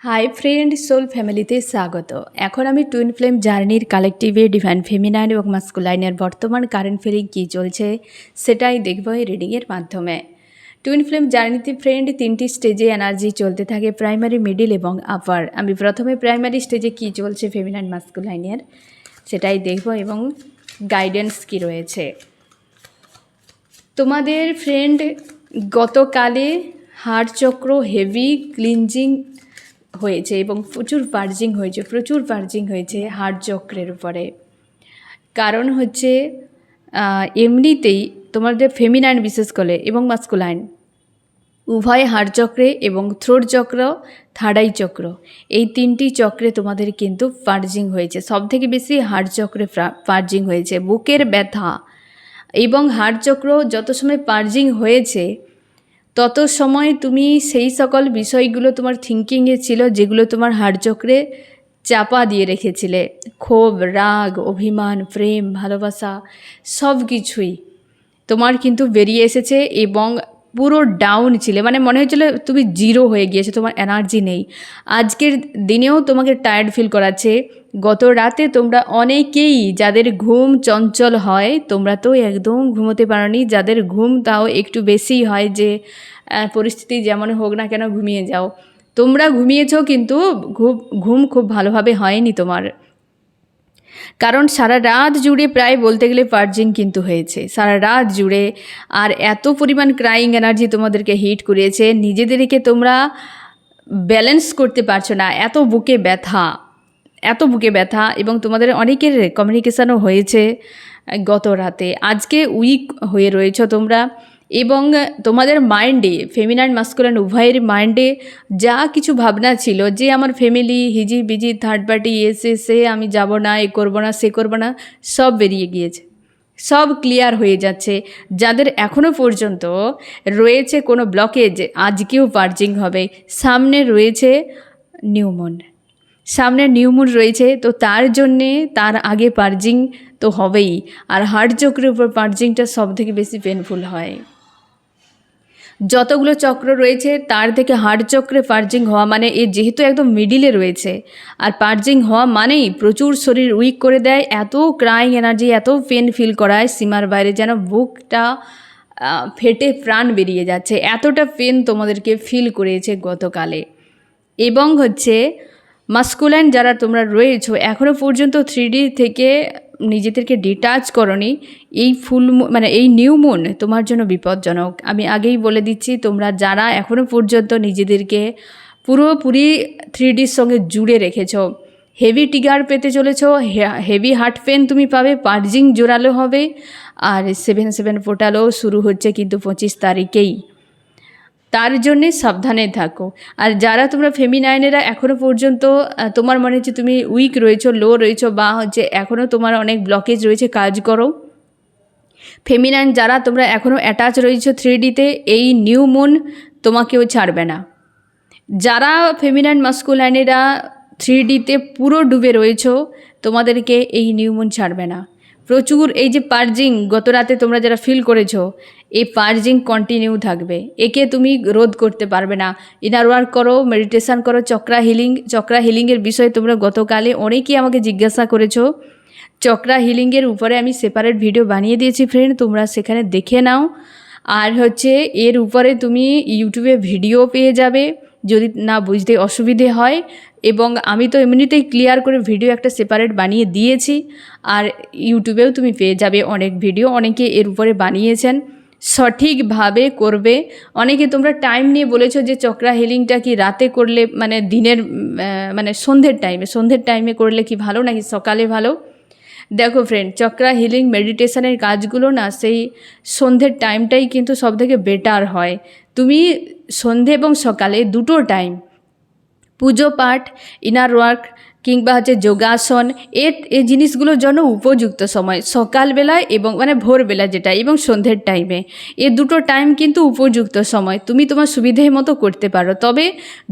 Hi friend, soul ফ্যামিলিতে স্বাগত। এখন আমি টুইন ফ্লেম জার্নির কালেকটিভে ডিভাইন ফেমিনাইন এবং মাস্কুলাইনের বর্তমান কারেন্ট ফিলিং কী চলছে সেটাই দেখব এই রিডিংয়ের মাধ্যমে। টুইন ফ্লেম জার্নিতে ফ্রেন্ড 3টি স্টেজে এনার্জি চলতে থাকে, প্রাইমারি, মিডিল এবং আপার। আমি প্রথমে প্রাইমারি স্টেজে কী চলছে ফেমিনাইন মাস্কুলাইনের সেটাই দেখব এবং গাইডেন্স কী রয়েছে তোমাদের। ফ্রেন্ড, গতকালে হার্ট চক্র হেভি ক্লিনজিং হয়েছে এবং প্রচুর পার্জিং হয়েছে হার্ট চক্রের উপরে। কারণ হচ্ছে এমনিতেই তোমাদের ফেমিনাইন বিশেষ করে এবং মাস্কুলাইন উভয় হার্ট চক্রে এবং থ্রোট চক্র, থার্ড আই চক্র, এই 3টি চক্রে তোমাদের কিন্তু পার্জিং হয়েছে। সবথেকে বেশি হার্ট চক্রে পার্জিং হয়েছে। বুকের ব্যথা এবং হার্ট চক্র যত সময় পার্জিং হয়েছে তত সময় তুমি সেই সকল বিষয়গুলো তোমার থিঙ্কিংয়ে ছিল যেগুলো তোমার হার্ট চক্রে চাপা দিয়ে রেখেছিলে। ক্ষোভ, রাগ, অভিমান, প্রেম, ভালোবাসা সব কিছুই তোমার কিন্তু বেরিয়ে এসেছে এবং পুরো ডাউন ছিলে, মানে মনে হয়েছিল তুমি জিরো হয়ে গিয়েছে, তোমার এনার্জি নেই। আজকের দিনেও তোমাকে টায়ার্ড ফিল করাচ্ছে। গত রাতে তোমরা অনেকেই যাদের ঘুম চঞ্চল হয়, তোমরা তো একদম ঘুমোতে পারোনি। যাদের ঘুম তাও একটু বেশি হয়, যে পরিস্থিতি যেমন হোক না কেন ঘুমিয়ে যাও, তোমরা ঘুমিয়েছো, কিন্তু ঘুম খুব ভালোভাবে হয়নি তোমার। কারণ সারা রাত জুড়ে প্রায় বলতে গেলে পার্জিং কিন্তু হয়েছে সারা রাত জুড়ে। আর এত পরিমাণ ক্রাইং এনার্জি তোমাদেরকে হিট করিয়েছে, নিজেদেরকে তোমরা ব্যালেন্স করতে পারছো না। এত বুকে ব্যথা এবং তোমাদের অনেকের কমিউনিকেশানও হয়েছে গত রাতে। আজকে উইক হয়ে রয়েছো তোমরা এবং তোমাদের মাইন্ডে, ফেমিনাইন মাস্কুলাইন উভয়ের মাইন্ডে যা কিছু ভাবনা ছিল, যে আমার ফ্যামিলি হিজি বিজি, থার্ড পার্টি, সে আমি যাব না, এ করবো না, সে করবো না, সব বেরিয়ে গিয়েছে, সব ক্লিয়ার হয়ে যাচ্ছে। যাদের এখনও পর্যন্ত রয়েছে কোনো ব্লকেজ, আজকেও পার্জিং হবে। সামনে রয়েছে নিউমুন রয়েছে, তো তার জন্যে তার আগে পার্জিং তো হবেই। আর হার্ট চক্রের উপর পার্জিংটা সবথেকে বেশি পেনফুল হয়। যতগুলো চক্র রয়েছে তার থেকে হার্ট চক্রে পার্জিং হওয়া মানে যেহেতু একদম মিডিলে রয়েছে, আর পার্জিং হওয়া মানেই প্রচুর শরীর উইক করে দেয়। এত ক্রাইং এনার্জি, এত পেন ফিল করায় সীমার বাইরে, যেন বুকটা ফেটে প্রাণ বেরিয়ে যাচ্ছে, এতটা পেন তোমাদেরকে ফিল করিয়েছে গতকালে। এবং হচ্ছে মাস্কুলাইন যারা তোমরা রয়েছো, এখনও পর্যন্ত 3D থেকে নিজেদেরকে ডিটাচ করনি, এই এই নিউ মুন তোমার জন্য বিপজ্জনক। আমি আগেই বলে দিচ্ছি, তোমরা যারা এখনও পর্যন্ত নিজেদেরকে পুরোপুরি 3Dর সঙ্গে জুড়ে রেখেছো, হেভি টিগার পেতে চলেছ, হেভি হার্ট পেন তুমি পাবে, পার্জিং জোরালো হবে। আর 7/7 পোর্টালও শুরু হচ্ছে কিন্তু 25 তারিখেই, তার জন্যে সাবধানে থাকো। আর যারা তোমরা ফেমিনাইনেরা এখনও পর্যন্ত তোমার মনে হচ্ছে তুমি উইক রয়েছো, লো রয়েছো, বা হচ্ছে এখনও তোমার অনেক ব্লকেজ রয়েছে, কাজ করো। ফেমিনাইন যারা তোমরা এখনও অ্যাটাচ রয়েছো 3Dতে, এই নিউ মুন তোমাকেও ছাড়বে না। যারা ফেমিনাইন মাস্কুলাইনেরা 3Dতে পুরো ডুবে রয়েছো, তোমাদেরকে এই নিউ মুন ছাড়বে না। প্রচুর এই যে পার্জিং গত রাতে তোমরা যারা ফিল করেছো, এই পার্জিং কন্টিনিউ থাকবে, একে তুমি রোধ করতে পারবে না। ইনার ওয়ার্ক করো, মেডিটেশান করো, চক্রা হিলিংয়ের বিষয়ে তোমরা গতকালে অনেকেই আমাকে জিজ্ঞাসা করেছো। চক্রা হিলিংয়ের উপরে আমি সেপারেট ভিডিও বানিয়ে দিয়েছি ফ্রেন্ড, তোমরা সেখানে দেখে নাও। আর হচ্ছে এর উপরে তুমি ইউটিউবে ভিডিও পেয়ে যাবে যদি না বুঝতে অসুবিধে হয়। এবং আমি তো এমনিতেই ক্লিয়ার করে ভিডিও একটা সেপারেট বানিয়ে দিয়েছি, আর ইউটিউবেও তুমি পেয়ে যাবে অনেক ভিডিও, অনেকে এর উপরে বানিয়েছেন। সঠিকভাবে করবে। অনেকে তোমরা টাইম নিয়ে বলেছো যে চক্রা হিলিংটা কি রাতে করলে, মানে দিনের সন্ধ্যের টাইমে করলে কি ভালো নাকি সকালে ভালো? দেখো ফ্রেন্ড, চক্রা হিলিং মেডিটেশনের কাজগুলো না সেই সন্ধ্যের টাইমটাই কিন্তু সবথেকে বেটার হয়। তুমি সন্ধে এবং সকালে দুটো টাইম পুজো পাঠ, ইনার ওয়ার্ক কিংবা হচ্ছে যোগাসন, এই জিনিসগুলোর জন্য উপযুক্ত সময় সকালবেলায় এবং ভোরবেলা যেটা, এবং সন্ধ্যের টাইমে, এই দুটো টাইম কিন্তু উপযুক্ত সময়, তুমি তোমার সুবিধে মতো করতে পারো। তবে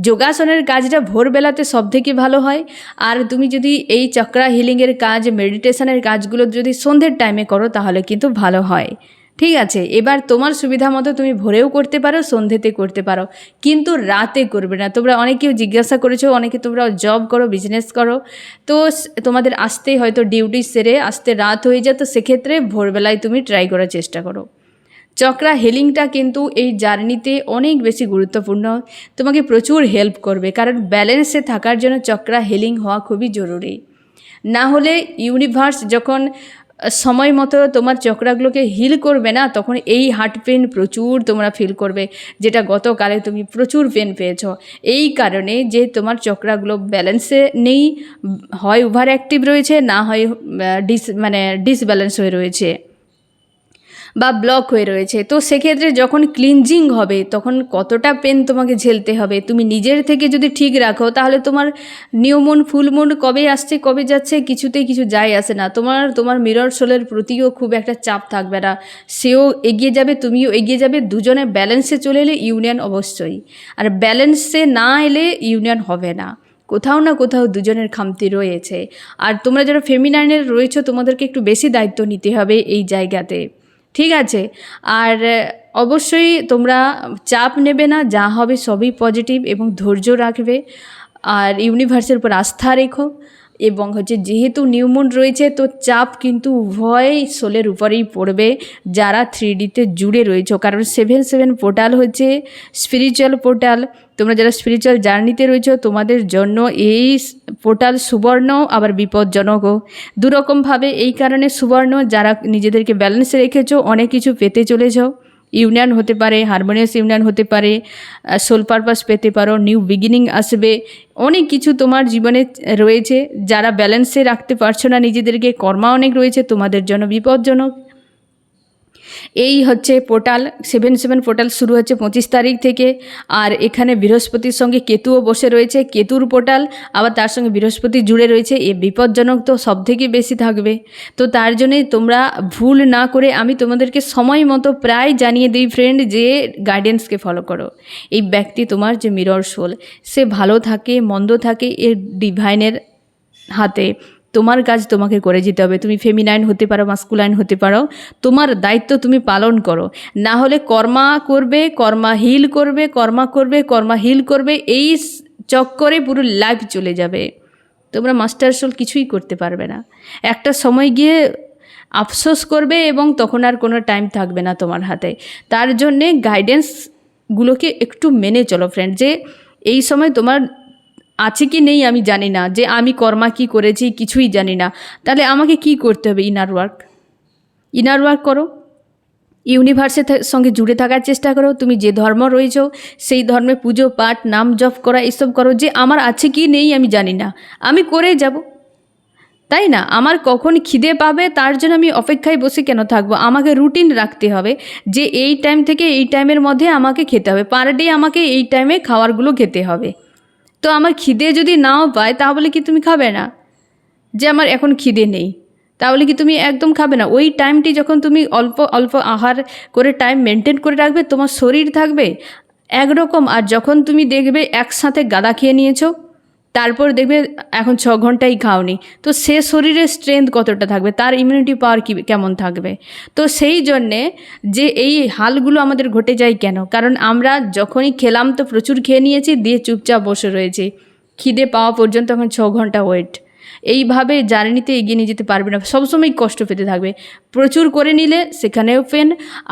যোগাসনের কাজটা ভোরবেলাতে সবথেকে ভালো হয়। আর তুমি যদি এই চক্রা হিলিংয়ের কাজ, মেডিটেশনের কাজগুলো যদি সন্ধ্যের টাইমে করো তাহলে কিন্তু ভালো হয়। ঠিক আছে, এবার তোমার সুবিধা মতো তুমি ভোরেও করতে পারো, সন্ধ্যেতে করতে পারো, কিন্তু রাতে করবে না। তোমরা অনেকেও জিজ্ঞাসা করেছো, অনেকে তোমরা জব করো, বিজনেস করো, তো তোমাদের আসতেই হয়তো ডিউটি সেরে আসতে রাত হয়ে যায়, তো সেক্ষেত্রে ভোরবেলায় তুমি ট্রাই করার চেষ্টা করো। চক্রা হিলিংটা কিন্তু এই জার্নিতে অনেক বেশি গুরুত্বপূর্ণ, তোমাকে প্রচুর হেল্প করবে, কারণ ব্যালেন্সে থাকার জন্য চক্রা হিলিং হওয়া খুবই জরুরি। না হলে ইউনিভার্স যখন সময় মতো তোমার চক্রাগুলোকে হিল করবে না, তখন এই হার্ট পেন প্রচুর তোমরা ফিল করবে, যেটা গতকালে তুমি প্রচুর পেন পেয়েছো। এই কারণে যে তোমার চক্রাগুলো ব্যালেন্সে নেই, হয় ওভার অ্যাক্টিভ রয়েছে, না হয় ডিসব্যালেন্স হয়ে রয়েছে বা ব্লক হয়ে রয়েছে। তো সেক্ষেত্রে যখন ক্লিনজিং হবে তখন কতটা পেন তোমাকে ঝেলতে হবে। তুমি নিজের থেকে যদি ঠিক রাখো, তাহলে তোমার নিউ মুন ফুল মুন কবে আসছে কবে যাচ্ছে কিছুতেই কিছু যায় আসে না। তোমার মিরর সোলের প্রতিও খুব একটা চাপ থাকবে না, সেও এগিয়ে যাবে, তুমিও এগিয়ে যাবে, দুজনে ব্যালেন্সে চলে এলে ইউনিয়ন অবশ্যই। আর ব্যালেন্সে না এলে ইউনিয়ন হবে না, কোথাও না কোথাও দুজনের খামতি রয়েছে। আর তোমরা যারা ফেমিনাইনের রয়েছো, তোমাদেরকে একটু বেশি দায়িত্ব নিতে হবে এই জায়গাতে, ঠিক আছে। আর অবশ্যই তোমরা চাপ নেবে না, যা হবে সবই পজিটিভ, এবং ধৈর্য রাখবে, আর ইউনিভার্সের উপর আস্থা রেখো। এবং যেহেতু নিউমুন রয়েছে, তো চাপ কিন্তু উভয় সোলের উপরেই পড়বে যারা 3Dতে জুড়ে রয়েছে, কারণ 7 পোর্টাল হচ্ছে স্পিরিচুয়াল পোর্টাল। তোমরা যারা স্পিরিচুয়াল জার্নিতে রয়েছে, তোমাদের জন্য এই পোর্টাল সুবর্ণ আবার বিপজ্জনকও দুরকমভাবে। এই কারণে সুবর্ণ, যারা নিজেদেরকে ব্যালেন্সে রেখেছো, অনেক কিছু পেতে চলেছ, ইউনিয়ন হতে পারে, হারমোনিয়াস ইউনিয়ন হতে পারে, সোল পারপাস পেতে পারো, নিউ বিগিনিং আসবে, অনেক কিছু তোমার জীবনে রয়েছে। যারা ব্যালেন্সে রাখতে পারছো না নিজেদেরকে, কর্মা অনেক রয়েছে, তোমাদের জন্য বিপজ্জনক। এই পোর্টাল 7 পোর্টাল শুরু হচ্ছে 25 তারিখ থেকে। আর এখানে বৃহস্পতির সঙ্গে কেতুও বসে রয়েছে, কেতুর পোর্টাল, আবার তার সঙ্গে বৃহস্পতি জুড়ে রয়েছে, এ বিপজ্জনক তো সব থেকে বেশি থাকবে। তো তার জন্যই তোমরা ভুল না করে, আমি তোমাদেরকে সময় মতো প্রায় জানিয়ে দিই ফ্রেন্ড, যে গাইডেন্সকে ফলো করো। এই ব্যক্তি তোমার যে মিরর সোল, সে ভালো থাকে মন্দ থাকে এর ডিভাইনের হাতে। তোমার কাজ তোমাকে করে যেতে হবে। তুমি ফেমিনাইন হতে পারো, মাস্কুলাইন হতে পারো, তোমার দায়িত্ব তুমি পালন করো। না হলে কর্মা করবে, কর্মা হিল করবে, কর্মা হিল করবে, এই চক্করে পুরো লাইফ চলে যাবে। তোমরা মাস্টার সোল কিছুই করতে পারবে না। একটা সময় গিয়ে আফসোস করবে, এবং তখন আর কোনো টাইম থাকবে না তোমার হাতে। তার জন্যে গাইডেন্সগুলোকে একটু মেনে চলো ফ্রেন্ড, যে এই সময় তোমার আছে কি নেই আমি জানি না, যে আমি কর্মা কি করেছি কিছুই জানি না, তাহলে আমাকে কি করতে হবে? ইনার ওয়ার্ক করো, ইউনিভার্সের সঙ্গে জুড়ে থাকার চেষ্টা করো। তুমি যে ধর্ম রয়েছো সেই ধর্মে পুজো পাঠ নাম জপ করা এসব করো, যে আমার আছে কি নেই আমি জানি না, আমি করে যাব, তাই না? আমার কখন খিদে পাবে তার জন্য আমি অপেক্ষায় বসে কেন থাকবো? আমাকে রুটিন রাখতে হবে, যে এই টাইম থেকে এই টাইমের মধ্যে আমাকে খেতে হবে, পার ডে আমাকে এই টাইমে খাবারগুলো খেতে হবে। তো আমার খিদে যদি নাও পায়, তাহলে কি তুমি খাবে না? যে আমার এখন খিদে নেই, তাহলে কি তুমি একদম খাবে না? ওই টাইমটি যখন তুমি অল্প অল্প আহার করে টাইম মেনটেন করে রাখবে, তোমার শরীর থাকবে একরকম। আর যখন তুমি দেখবে একসাথে গাদা খেয়ে নিয়েছো, তারপর দেখবে এখন 6 ঘন্টাই খাওনি, তো সে শরীরের স্ট্রেংথ কতটা থাকবে, তার ইমিউনিটি পাওয়ার কেমন থাকবে? তো সেই জন্যে যে এই হালগুলো আমাদের ঘটে যায় কেন? কারণ আমরা যখনই খেলাম তো প্রচুর খেয়ে নিয়েছি, দিয়ে চুপচাপ বসে রয়েছি, খিদে পাওয়া পর্যন্ত এখন 6 ঘন্টা ওয়েট। এইভাবে জার্নিতে এগিয়ে নিয়ে যেতে পারবে না, সবসময় কষ্ট পেতে থাকবে। প্রচুর করে নিলে সেখানেও পেন,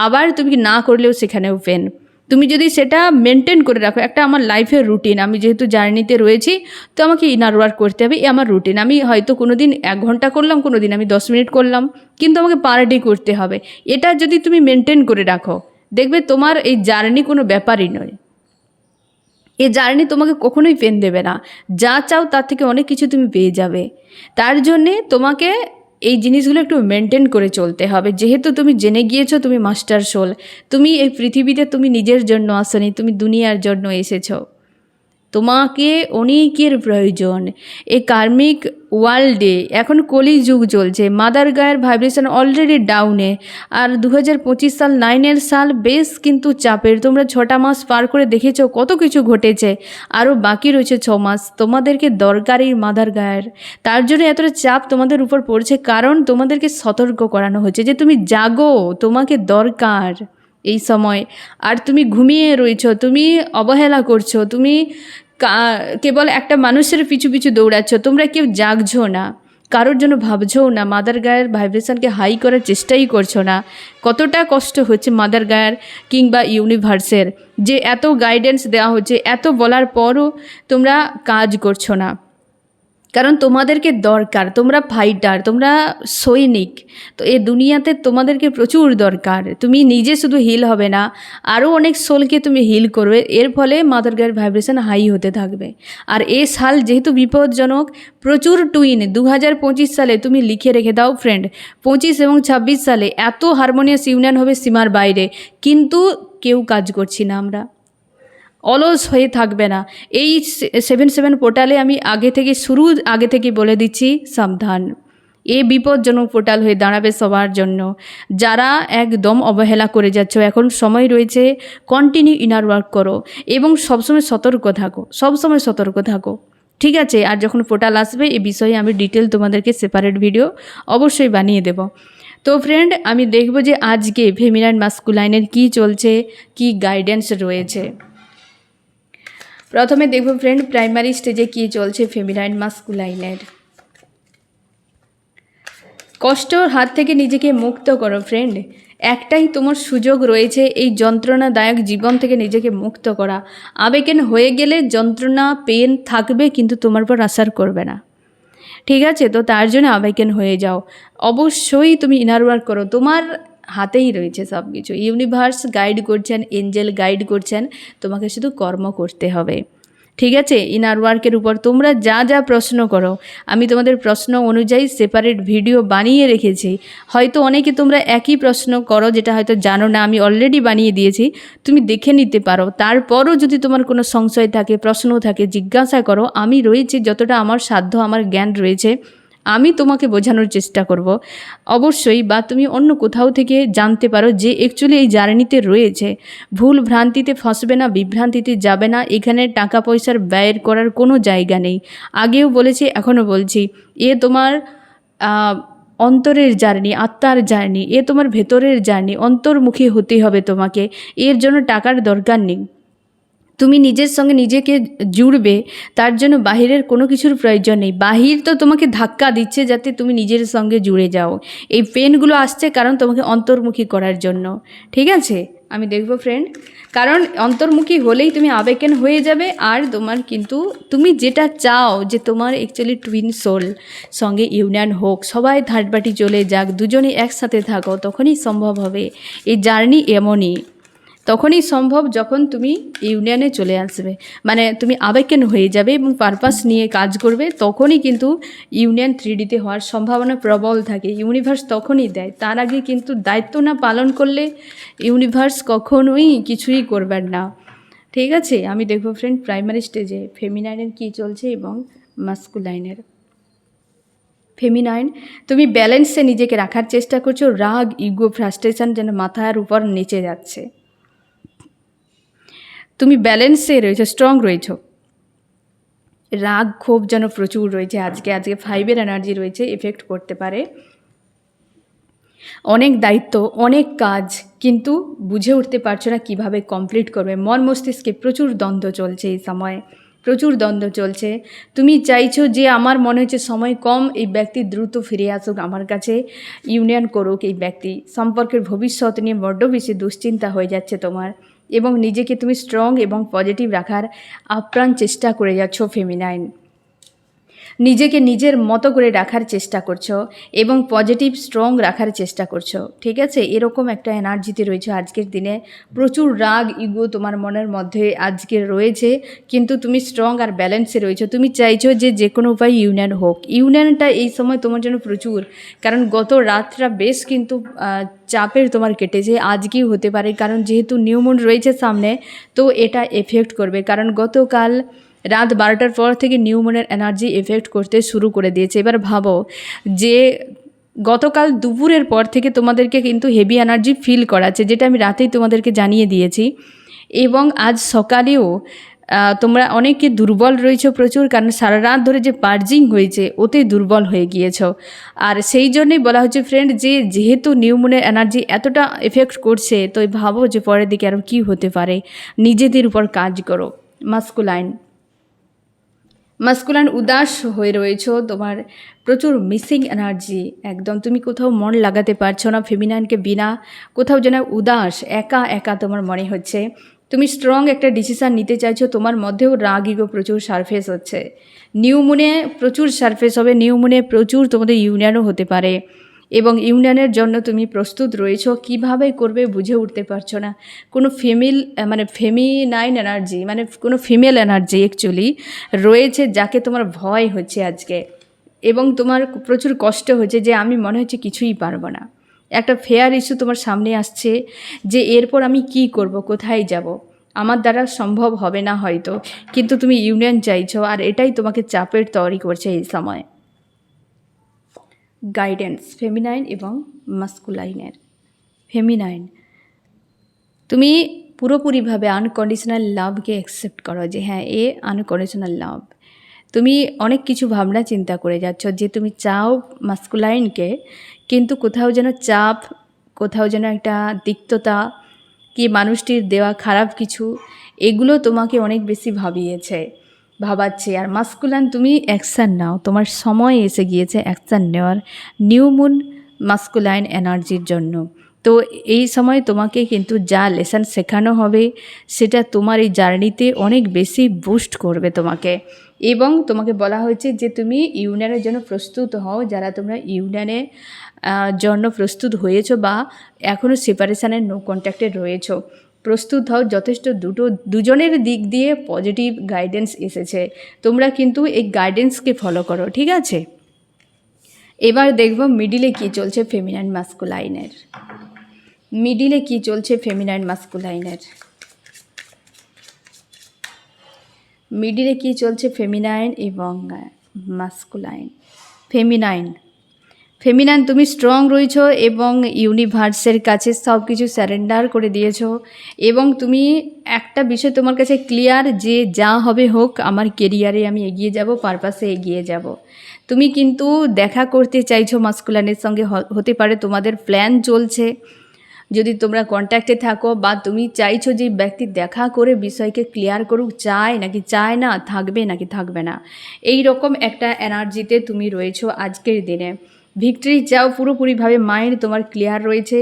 আবার তুমি না করলেও সেখানেও পেন। তুমি যদি সেটা মেনটেন করে রাখো, একটা আমার লাইফের রুটিন, আমি যেহেতু জার্নিতে রয়েছি তো আমাকে ইনার ওয়ার্ক করতে হবে, এই আমার রুটিন। আমি হয়তো কোনো দিন 1 ঘন্টা করলাম, কোনো দিন আমি 10 মিনিট করলাম, কিন্তু আমাকে পার ডে করতে হবে। এটা যদি তুমি মেনটেন করে রাখো, দেখবে তোমার এই জার্নি কোনো ব্যাপারই নয়। এই জার্নি তোমাকে কখনোই পেন দেবে না, যা চাও তার থেকে অনেক কিছু তুমি পেয়ে যাবে। তার জন্যে তোমাকে এই জিনিসগুলো একটু মেনটেন করে চলতে হবে। যেহেতু তুমি জেনে গিয়েছো তুমি মাস্টার সোল, তুমি এই পৃথিবীতে তুমি নিজের জন্য আসনি, তুমি দুনিয়ার জন্য এসেছো। তোমাকে অনেকের প্রয়োজন। এই কার্মিক ওয়ার্ল্ডে এখন কলিযুগ চলছে, মাদার গায়ের ভাইব্রেশন অলরেডি ডাউনে। আর 2025 সাল 9-এর সাল বেশ কিন্তু চাপের। তোমরা 6টা মাস পার করে দেখেছো কত কিছু ঘটেছে, আরও বাকি রয়েছে 6 মাস। তোমাদেরকে দরকারি মাদার গায়ের, তার জন্য এতটা চাপ তোমাদের উপর পড়ছে, কারণ তোমাদেরকে সতর্ক করানো হচ্ছে যে তুমি জাগো, তোমাকে দরকার এই সময়। আর তুমি ঘুমিয়ে রয়েছো, তুমি অবহেলা করছো, তুমি কেবল একটা মানুষের পিছু পিছু দৌড়াচ্ছ, তোমরা কেউ জাগছো না, কারোর জন্য ভাবছো না, মাদার গায়ের ভাইব্রেশনকে হাই করার চেষ্টাই করছো না। কতটা কষ্ট হচ্ছে মাদার গায়ের কিংবা ইউনিভার্সের, যে এত গাইডেন্স দেওয়া হচ্ছে, এত বলার পরও তোমরা কাজ করছো না। কারণ তোমাদেরকে দরকার, তোমরা ফাইটার, তোমরা সৈনিক। তো এই দুনিয়াতে তোমাদেরকে প্রচুর দরকার। তুমি নিজে শুধু হিল হবে না, আরও অনেক সোলকে তুমি হিল করবে। এর ফলে মাদার গায়ের ভাইব্রেশন হাই হতে থাকবে। আর এ সাল যেহেতু বিপজ্জনক, প্রচুর টুইন 2025 সালে তুমি লিখে রেখে দাও ফ্রেন্ড, 25 এবং 26 সালে এত হারমোনিয়াস ইউনিয়ন হবে সীমার বাইরে। কিন্তু কেউ কাজ করছি না, আমরা অলস হয়ে থাকবে না। এই 7/7 পোর্টালে আমি আগে থেকে বলে দিচ্ছি, সাবধান, এ বিপজ্জনক পোর্টাল হয়ে দাঁড়াবে সবার জন্য। যারা একদম অবহেলা করে যাচ্ছ, এখন সময় রয়েছে, কন্টিনিউ ইনার ওয়ার্ক করো এবং সবসময় সতর্ক থাকো, ঠিক আছে? আর যখন পোর্টাল আসবে এ বিষয়ে আমি ডিটেল তোমাদেরকে সেপারেট ভিডিও অবশ্যই বানিয়ে দেব। তো ফ্রেন্ড, আমি দেখব যে আজকে ফেমিনাইন মাস্কুলাইনের কী চলছে, কি গাইডেন্স রয়েছে। প্রথমে দেখব ফ্রেন্ড, প্রাইমারি স্টেজে কী চলছে ফেমিনাইন মাস্কুলাইনের। কষ্টর হাত থেকে নিজেকে মুক্ত করো ফ্রেন্ড, একটাই তোমার সুযোগ রয়েছে এই যন্ত্রণাদায়ক জীবন থেকে নিজেকে মুক্ত করা। আবেগেন হয়ে গেলে যন্ত্রণা পেন থাকবে, কিন্তু তোমার পর আসার করবে না, ঠিক আছে? তো তার জন্য আবেগেন হয়ে যাও, অবশ্যই তুমি ইনার ওয়ার্ক করো, তোমার হাতেই রয়েছে সব কিছু। ইউনিভার্স গাইড করছেন, এঞ্জেল গাইড করছেন, তোমাকে শুধু কর্ম করতে হবে, ঠিক আছে? ইনার ওয়ার্কের উপর তোমরা যা যা প্রশ্ন করো, আমি তোমাদের প্রশ্ন অনুযায়ী সেপারেট ভিডিও বানিয়ে রেখেছি। হয়তো অনেকে তোমরা একই প্রশ্ন করো যেটা হয়তো জানো না, আমি অলরেডি বানিয়ে দিয়েছি, তুমি দেখে নিতে পারো। তারপরও যদি তোমার কোনো সংশয় থাকে, প্রশ্ন থাকে, জিজ্ঞাসা করো, আমি রয়েছি, যতটা আমার সাধ্য, আমার জ্ঞান রয়েছে, আমি তোমাকে বোঝানোর চেষ্টা করব অবশ্যই। বা তুমি অন্য কোথাও থেকে জানতে পারো যে অ্যাকচুয়ালি এই জার্নিতে রয়েছে। ভুল ভ্রান্তিতে ফসবে না, বিভ্রান্তিতে যাবে না। এখানে টাকা পয়সার ব্যয়ের করার কোনো জায়গা নেই। আগেও বলেছি, এখনও বলছি, এ তোমার অন্তরের জার্নি, আত্মার জার্নি, এ তোমার ভেতরের জার্নি। অন্তর্মুখী হতে হবে তোমাকে, এর জন্য টাকার দরকার নেই। তুমি নিজের সঙ্গে নিজেকে জুড়বে, তার জন্য বাহিরের কোনো কিছুর প্রয়োজন নেই। বাহির তো তোমাকে ধাক্কা দিচ্ছে যাতে তুমি নিজের সঙ্গে জুড়ে যাও। এই পেনগুলো আসছে কারণ তোমাকে অন্তর্মুখী করার জন্য, ঠিক আছে? আমি দেখব ফ্রেন্ড, কারণ অন্তর্মুখী হলেই তুমি আবেগেন হয়ে যাবে। আর তোমার কিন্তু তুমি যেটা চাও যে তোমার অ্যাকচুয়ালি টুইন সোল সঙ্গে ইউনিয়ন হোক, সবাই থার্ড পার্টি চলে যাক, দুজনেই একসাথে থাকো, তখনই সম্ভব হবে। এই জার্নি এমনই, তখনই সম্ভব যখন তুমি ইউনিয়নে চলে আসবে, মানে তুমি আবেগেন হয়ে যাবে এবং পারপাস নিয়ে কাজ করবে, তখনই কিন্তু ইউনিয়ন 3Dতে হওয়ার সম্ভাবনা প্রবল থাকে। ইউনিভার্স তখনই দেয়, তার আগে কিন্তু দায়িত্ব না পালন করলে ইউনিভার্স কখনোই কিছুই করবেন না, ঠিক আছে? আমি দেখব ফ্রেন্ড, প্রাইমারি স্টেজে ফেমিনাইনের কী চলছে এবং মাস্কুলাইনের। ফেমিনাইন, তুমি ব্যালেন্সে নিজেকে রাখার চেষ্টা করছো, রাগ, ইগো, ফ্রাস্ট্রেশন যেন মাথার উপর নেচে যাচ্ছে। তুমি ব্যালেন্সে রয়েছো, স্ট্রং রয়েছো, রাগ ক্ষোভ যেন প্রচুর রয়েছে। আজকে 5-এর এনার্জি রয়েছে, এফেক্ট করতে পারে। অনেক দায়িত্ব, অনেক কাজ, কিন্তু বুঝে উঠতে পারছো না কিভাবে কমপ্লিট করবে। মন মস্তিষ্কে প্রচুর দ্বন্দ্ব চলছে, এই সময় প্রচুর দ্বন্দ্ব চলছে। তুমি চাইছো যে আমার মনে হচ্ছে সময় কম, এই ব্যক্তি দ্রুত ফিরে আসুক আমার কাছে, ইউনিয়ন করুক। এই ব্যক্তি সম্পর্কের ভবিষ্যৎ নিয়ে বড্ড বেশি দুশ্চিন্তা হয়ে যাচ্ছে তোমার, এবং নিজেকে তুমি স্ট্রং এবং পজিটিভ রাখার আপ্রাণ চেষ্টা করে যাচ্ছ ফেমিনাইন। নিজেকে নিজের মতো করে রাখার চেষ্টা করছো এবং পজিটিভ স্ট্রং রাখার চেষ্টা করছো, ঠিক আছে? এরকম একটা এনার্জিতে রয়েছে আজকের দিনে। প্রচুর রাগ, ইগো তোমার মনের মধ্যে আজকে রয়েছে, কিন্তু তুমি স্ট্রং আর ব্যালেন্সে রয়েছো। তুমি চাইছো যে কোনো উপায় ইউনিয়ন হোক। ইউনিয়নটা এই সময় তোমার জন্য প্রচুর, কারণ গত রাতটা বেশ কিন্তু চাপের তোমার কেটেছে, আজকেও হতে পারে, কারণ যেহেতু নিউ মুন রয়েছে সামনে, তো এটা এফেক্ট করবে। কারণ গতকাল রাত 12টার পর থেকে নিউ মুনের এনার্জি এফেক্ট করতে শুরু করে দিয়েছে। এবার ভাবো যে গতকাল দুপুরের পর থেকে তোমাদেরকে কিন্তু হেভি এনার্জি ফিল করাচ্ছে, যেটা আমি রাতেই তোমাদেরকে জানিয়ে দিয়েছি। এবং আজ সকালেও তোমরা অনেকে দুর্বল রয়েছো প্রচুর, কারণ সারা রাত ধরে যে পার্জিং হয়েছে ওতে দুর্বল হয়ে গিয়েছো। আর সেই জন্যই বলা হচ্ছে ফ্রেন্ড, যে যেহেতু নিউ মুনের এনার্জি এতটা এফেক্ট করছে, তো ভাবো যে পরের দিকে আরও কী হতে পারে। নিজেদের উপর কাজ করো। মাস্কুলাইন উদাস হয়ে রয়েছো, তোমার প্রচুর মিসিং এনার্জি, একদম তুমি কোথাও মন লাগাতে পারছো না ফেমিনাইনকে বিনা, কোথাও যেন উদাস একা একা তোমার মনে হচ্ছে। তুমি স্ট্রং একটা ডিসিশান নিতে চাইছো, তোমার মধ্যেও রাগ ইগো প্রচুর সারফেস হচ্ছে। নিউ মুনে প্রচুর সারফেস হবে, নিউ মুনে প্রচুর তোমাদের ইউনিয়নও হতে পারে, এবং ইউনিয়নের জন্য তুমি প্রস্তুত রয়েছো, কিভাবে করবে বুঝে উঠতে পারছো না। কোনো ফেমিনাইন এনার্জি, মানে কোনো ফিমেল এনার্জি অ্যাকচুয়ালি রয়েছে, যাকে তোমার ভয় হচ্ছে আজকে, এবং তোমার প্রচুর কষ্ট হচ্ছে যে আমি মনে হচ্ছে কিছুই পারবো না। একটা ফেয়ার ইস্যু তোমার সামনে আসছে যে এরপর আমি কি করব, কোথায় যাব, আমার দ্বারা সম্ভব হবে না হয়তো, কিন্তু তুমি ইউনিয়ন চাইছো, আর এটাই তোমাকে চাপের তৈরি করছে এই সময়। গাইডেন্স ফেমিনাইন এবং মাস্কুলাইনের। ফেমিনাইন, তুমি পুরোপুরিভাবে আনকন্ডিশনাল লাভকে অ্যাকসেপ্ট করো, যে হ্যাঁ এ আনকন্ডিশনাল লাভ। তুমি অনেক কিছু ভাবনা চিন্তা করে যাচ্ছ যে তুমি চাও মাস্কুলাইনকে, কিন্তু কোথাও যেন চাপ, কোথাও যেন একটা তিক্ততা, কি মানুষটির দেওয়া খারাপ কিছু, এগুলো তোমাকে অনেক বেশি ভাবাচ্ছে। আর মাস্কুলাইন, তুমি অ্যাকশান নাও, তোমার সময় এসে গিয়েছে অ্যাকশান নেওয়ার নিউ মুন মাস্কুলাইন এনার্জির জন্য। তো এই সময় তোমাকে কিন্তু যা লেসন শেখানো হবে সেটা তোমার এই জার্নিতে অনেক বেশি বুস্ট করবে তোমাকে। এবং তোমাকে বলা হয়েছে যে তুমি ইউনিয়নের জন্য প্রস্তুত হও, যারা তোমরা ইউনিয়নের জন্য প্রস্তুত হয়েছো বা এখনও সেপারেশানের নো কন্ট্যাক্টে রয়েছো, প্রস্তুত হও। যথেষ্ট দুজনের দিক দিয়ে পজিটিভ গাইডেন্স এসেছে, তোমরা কিন্তু এই গাইডেন্সকে ফলো করো, ঠিক আছে। এবার দেখব মিডিলে কি চলছে ফেমিনাইন মাস্কুলাইনের। মিডিলে কি চলছে ফেমিনাইন মাস্কুলাইনের। মিডিলে কি চলছে ফেমিনাইন এবং মাস্কুলাইন। ফেমিনাইন, তুমি স্ট্রং রয়েছো এবং ইউনিভার্সের কাছে সব কিছু স্যারেন্ডার করে দিয়েছো, এবং তুমি একটা বিষয় তোমার কাছে ক্লিয়ার, যে যা হবে হোক আমার কেরিয়ারে আমি এগিয়ে যাব, পারপাসে এগিয়ে যাব। তুমি কিন্তু দেখা করতে চাইছো মাস্কুলাইনের সঙ্গে, হতে পারে তোমাদের প্ল্যান চলছে, যদি তোমরা কন্ট্যাক্টে থাকো, বা তুমি চাইছো যে ব্যক্তি দেখা করে বিষয়কে ক্লিয়ার করুক, চায় নাকি চায় না, থাকবে নাকি থাকবে না, এই রকম একটা এনার্জিতে তুমি রয়েছো আজকের দিনে। ভিক্টরি চাও পুরোপুরিভাবে, মাইন্ড তোমার ক্লিয়ার রয়েছে,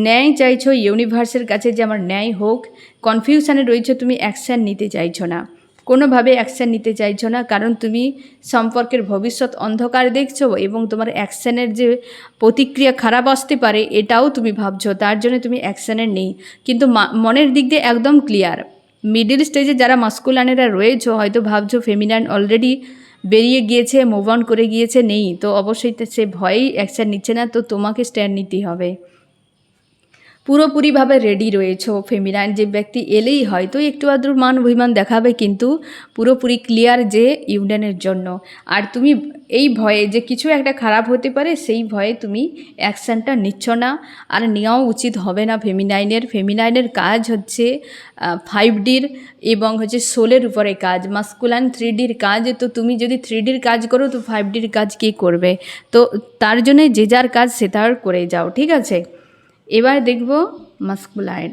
ন্যায় চাইছো ইউনিভার্সের কাছে যে আমার ন্যায় হোক। কনফিউশনে রয়েছো, তুমি অ্যাকশান নিতে চাইছো না, কোনোভাবে অ্যাকশান নিতে চাইছো না, কারণ তুমি সম্পর্কের ভবিষ্যৎ অন্ধকার দেখছো, এবং তোমার অ্যাকশানের যে প্রতিক্রিয়া খারাপ আসতে পারে এটাও তুমি ভাবছো, তার জন্য তুমি অ্যাকশানের নেই। কিন্তু মনের দিক দিয়ে একদম ক্লিয়ার। মিডিল স্টেজে যারা মাস্কুলাইনেরা রয়েছো, হয়তো ভাবছো ফেমিনাইন অলরেডি বেরিয়ে গিয়েছে, মুভ অন করে গিয়েছে, নেই তো অবশ্যই সে ভয়েই অ্যাকশান নিচ্ছে না, তো তোমাকে স্ট্যান্ড নিতে হবে। পুরোপুরিভাবে রেডি রয়েছো ফেমিনাইন, যে ব্যক্তি এলেই হয়তো একটু আদ্র মান অভিমান দেখাবে, কিন্তু পুরোপুরি ক্লিয়ার যে ইউনিয়নের জন্য। আর তুমি এই ভয়ে যে কিছু একটা খারাপ হতে পারে, সেই ভয়ে তুমি অ্যাকশানটা নিচ্ছ না, আর নেওয়াও উচিত হবে না। ফেমিনাইনের কাজ হচ্ছে 5Dর এবং হচ্ছে সোলের উপরে কাজ, মাস্কুলাইন 3Dর কাজ। তো তুমি যদি 3Dর কাজ করো, তো 5Dর কাজ কে করবে? তো তার জন্য যে যার কাজ সে তার করে যাও, ঠিক আছে। এবার দেখব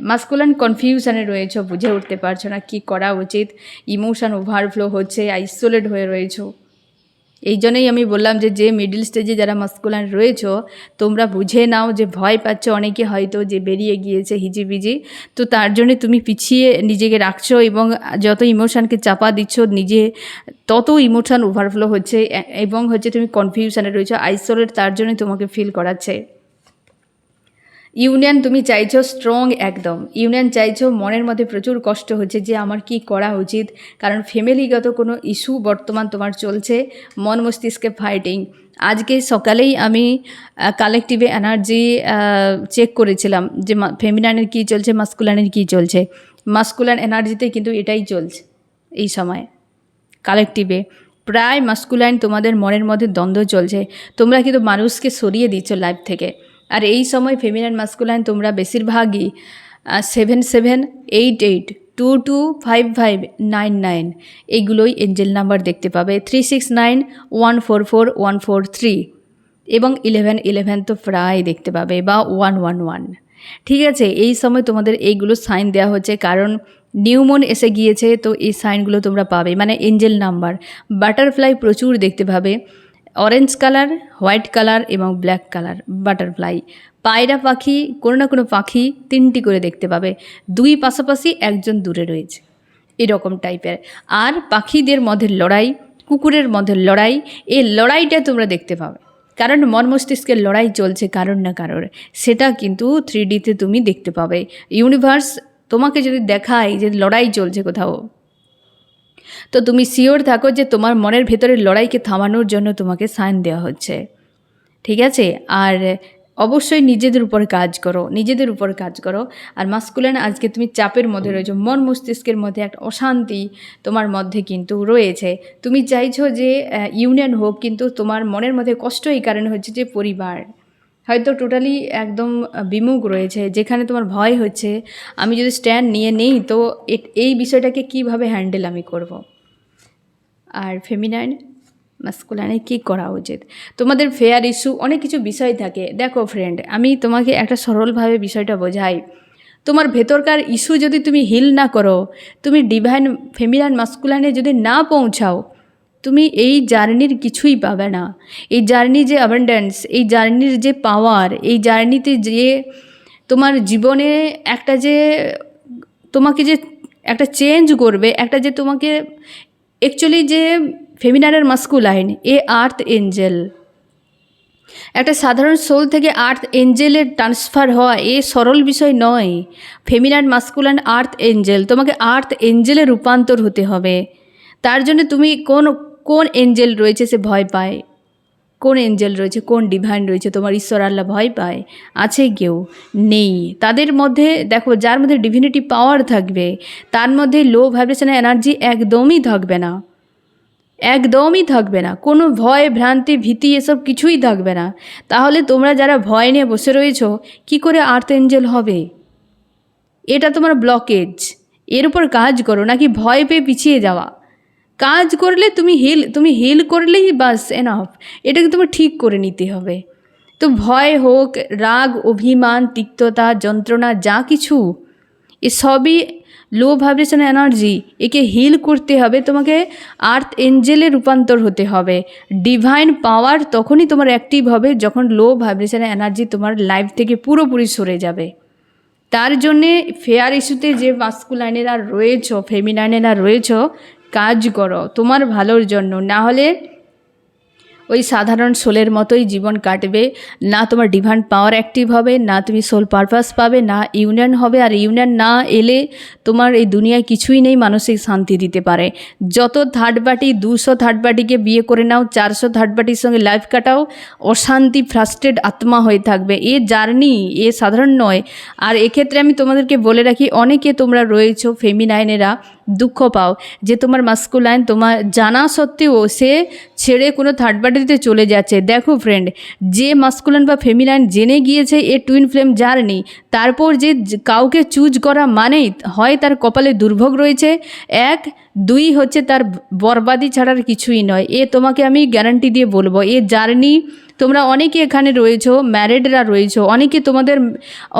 মাস্কুলাইন কনফিউশনে রয়েছো, বুঝে উঠতে পারছো না কি করা উচিত, ইমোশন ওভারফ্লো হচ্ছে, আইসোলেট হয়ে রয়েছো। এই জন্যই আমি বললাম যে মিডল স্টেজে যারা মাস্কুলাইন রয়েছো, তোমরা বুঝে নাও যে ভয় পাচ্ছ অনেকে হয়তো, যে বেরিয়ে গিয়েছে হিজিবিজি, তো তার জন্যে তুমি পিছিয়ে নিজেকে রাখছো, এবং যত ইমোশনকে চাপা দিচ্ছ নিজে, তত ইমোশন ওভারফ্লো হচ্ছে, এবং হচ্ছে তুমি কনফিউশনে রয়েছো, আইসোলেট, তার জন্য তোমাকে ফিল করাচ্ছে। ইউনিয়ন তুমি চাইছো স্ট্রং, একদম ইউনিয়ন চাইছো, মনের মধ্যে প্রচুর কষ্ট হচ্ছে যে আমার কি করা উচিত, কারণ ফ্যামিলিগত কোনো ইস্যু বর্তমান তোমার চলছে, মন মস্তিষ্কে ফাইটিং। আজকে সকালেই আমি কালেকটিভে এনার্জি চেক করেছিলাম যে ফেমিনাইনের কী চলছে, মাস্কুলাইনের কী চলছে। মাস্কুলাইন এনার্জিতে কিন্তু এটাই চলছে এই সময়, কালেকটিভে প্রায় মাস্কুলাইন তোমাদের মনের মধ্যে দ্বন্দ্ব চলছে, তোমরা কিন্তু মানুষকে সরিয়ে দিচ্ছ লাইফ থেকে। আর এই সময় ফেমিনাইন মাস্কুলাইন তোমরা বেশিরভাগই 7788225599 এইগুলোই এঞ্জেল নাম্বার দেখতে পাবে। 3691444143 এবং 1111 তো প্রায় দেখতে পাবে, বা 111। ঠিক আছে, এই সময় তোমাদের এইগুলো সাইন দেওয়া হচ্ছে, কারণ নিউমন এসে গিয়েছে, তো এই সাইনগুলো তোমরা পাবে, মানে এঞ্জেল নাম্বার। বাটারফ্লাই প্রচুর দেখতে পাবে, অরেঞ্জ কালার, হোয়াইট কালার এবং ব্ল্যাক কালার বাটারফ্লাই। পায়রা পাখি, কোনো না কোনো পাখি 3টি করে দেখতে পাবে, 2 পাশাপাশি, 1জন দূরে রয়েছে, এরকম টাইপের। আর পাখিদের মধ্যে লড়াই, কুকুরের মধ্যে লড়াই, এই লড়াইটা তোমরা দেখতে পাবে, কারণ মন মস্তিষ্কের লড়াই চলছে কারোর না কারোর, সেটা কিন্তু 3Dতে তুমি দেখতে পাবে। ইউনিভার্স তোমাকে যদি দেখায় যে লড়াই চলছে কোথাও, তো তুমি শিওর থাকো যে তোমার মনের ভেতরের লড়াইকে থামানোর জন্য তোমাকে সাইন দেওয়া হচ্ছে। ঠিক আছে, আর অবশ্যই নিজেদের উপর কাজ করো, নিজেদের উপর কাজ করো। আর মাস্কুলাইন আজকে তুমি চাপের মধ্যে রয়েছো, মন মস্তিষ্কের মধ্যে একটা অশান্তি তোমার মধ্যে কিন্তু রয়েছে। তুমি চাইছো যে ইউনিয়ন হোক, কিন্তু তোমার মনের মধ্যে কষ্ট এই কারণে হচ্ছে যে পরিবার হয়তো টোটালি একদম বিমুখ রয়েছে, যেখানে তোমার ভয় হচ্ছে আমি যদি স্ট্যান্ড নিয়ে নেই তো এই বিষয়টাকে কিভাবে হ্যান্ডেল আমি করব। আর ফেমিনাইন মাস্কুলাইনে কী করা উচিত, তোমাদের ফেয়ার ইস্যু, অনেক কিছু বিষয় থাকে। দেখো ফ্রেন্ড, আমি তোমাকে একটা সরলভাবে বিষয়টা বোঝাই। তোমার ভেতরকার ইস্যু যদি তুমি হিল না করো, তুমি ডিভাইন ফেমিনাইন মাস্কুলাইনে যদি না পৌঁছাও, তুমি এই জার্নির কিছুই পাবে না। এই জার্নি যে অ্যাবান্ডেন্স, এই জার্নির যে পাওয়ার, এই জার্নিতে যে তোমার জীবনে একটা যে তোমাকে যে একটা চেঞ্জ করবে, একটা যে তোমাকে অ্যাকচুয়ালি যে ফেমিনাইন মাস্কুলাইন, এ আর্থ এঞ্জেল, একটা সাধারণ সোল থেকে আর্থ এঞ্জেলের ট্রান্সফার হওয়া এ সরল বিষয় নয়। ফেমিনাইন মাস্কুলাইন আর্থ এঞ্জেল, তোমাকে আর্থ এঞ্জেলে রূপান্তর হতে হবে। তার জন্য তুমি কোন এঞ্জেল রয়েছে সে ভয় পায়, কোন এঞ্জেল রয়েছে, কোন ডিভাইন রয়েছে, তোমার ঈশ্বর আল্লাহ ভয় পায়? আছে কেউ? নেই। তাদের মধ্যে দেখো, যার মধ্যে ডিভিনিটি পাওয়ার থাকবে তার মধ্যে লো ভাইব্রেশনের এনার্জি একদমই থাকবে না, একদমই থাকবে না। কোনো ভয়, ভ্রান্তি, ভীতি এসব কিছুই থাকবে না। তাহলে তোমরা যারা ভয় নিয়ে বসে রয়েছো, কি করে আর্থ এঞ্জেল হবে? এটা তোমার ব্লকেজ। এর উপর কাজ করো, নাকি ভয় পেয়ে পিছিয়ে যাওয়া। কাজ করলে তুমি হিল করলেই বাস এনাফ। এটাকে তোমার ঠিক করে নিতে হবে। তো ভয় হোক, রাগ, অভিমান, তিক্ততা, যন্ত্রণা, যা কিছু, এসবই লো ভাইব্রেশন এনার্জি। একে হিল করতে হবে, তোমাকে আর্থ এঞ্জেলে রূপান্তর হতে হবে। ডিভাইন পাওয়ার তখনই তোমার অ্যাক্টিভ হবে যখন লো ভাইব্রেশন এনার্জি তোমার লাইফ থেকে পুরোপুরি সরে যাবে। তার জন্যে ফেয়ার ইস্যুতে যে মাস্কুলাইনেরা রয়েছো, ফেমিনাইনেরা রয়েছো, কাজ করো তোমার ভালোর জন্য। না হলে ওই সাধারণ সোলের মতোই জীবন কাটবে। না তোমার ডিভাইন পাওয়ার অ্যাক্টিভ হবে, না তুমি সোল পারপাস পাবে, না ইউনিয়ন হবে। আর ইউনিয়ন না এলে তোমার এই দুনিয়ায় কিছুই নেই মানসিক শান্তি দিতে পারে। যত থার্ড পার্টি, 200 থার্ড পার্টিকে বিয়ে করে নাও, 400 থার্ড পার্টির সঙ্গে লাইফ কাটাও, অশান্তি, ফ্রাস্ট্রেট আত্মা হয়ে থাকবে। এ জার্নি এ সাধারণ নয়। আর এক্ষেত্রে আমি তোমাদেরকে বলে রাখি, অনেকে তোমরা রয়েছো ফেমিনাইনেরা দুঃখ পাও যে তোমার মাস্কুলাইন তোমার জানা সত্ত্বেও সে ছেড়ে কোনো থার্ড পার্টিতে চলে যাচ্ছে। দেখো ফ্রেন্ড, যে মাস্কুলাইন বা ফেমিনাইন জেনে গিয়েছে এ টুইন ফ্লেম জার্নি, তারপর যে কাউকে চুজ করা মানেই হয় তার কপালে দুর্ভোগ রয়েছে, 1, 2 হচ্ছে তার বরবাদি ছাড়ার কিছুই নয়। এ তোমাকে আমি গ্যারান্টি দিয়ে বলবো, এ জার্নি তোমরা অনেকে এখানে রয়েছো, ম্যারিডরা রয়েছো, অনেকে তোমাদের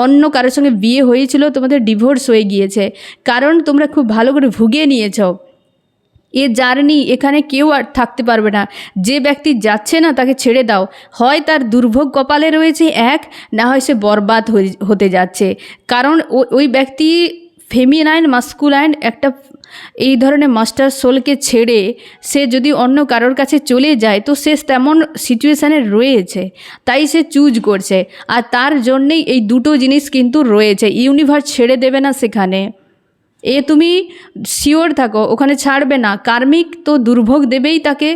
অন্য কারোর সঙ্গে বিয়ে হয়েছিল, তোমাদের ডিভোর্স হয়ে গিয়েছে, কারণ তোমরা খুব ভালো করে ভুগিয়ে নিয়েছো এ জার্নি। এখানে কেউ আর থাকতে পারবে না। যে ব্যক্তি যাচ্ছে না তাকে ছেড়ে দাও, হয় তার দুর্ভোগ কপালে রয়েছে, 1, না হয় সে বরবাদ হতে যাচ্ছে। কারণ ওই ব্যক্তি ফেমিনাইন মাস্কুলাইন একটা এই ধরনের মাস্টার সোলকে ছেড়ে সে যদি অন্য কারোর কাছে চলে যায় তো সে তেমন সিচুয়েশানে রয়েছে, তাই সে চুজ করছে। আর তার জন্যেই এই দুটো জিনিস কিন্তু রয়েছে, ইউনিভার্স ছেড়ে দেবে না সেখানে। এ তুমি শিওর থাকো, ওখানে ছাড়বে না। কার্মিক তো দুর্ভোগ দেবেই তাকে,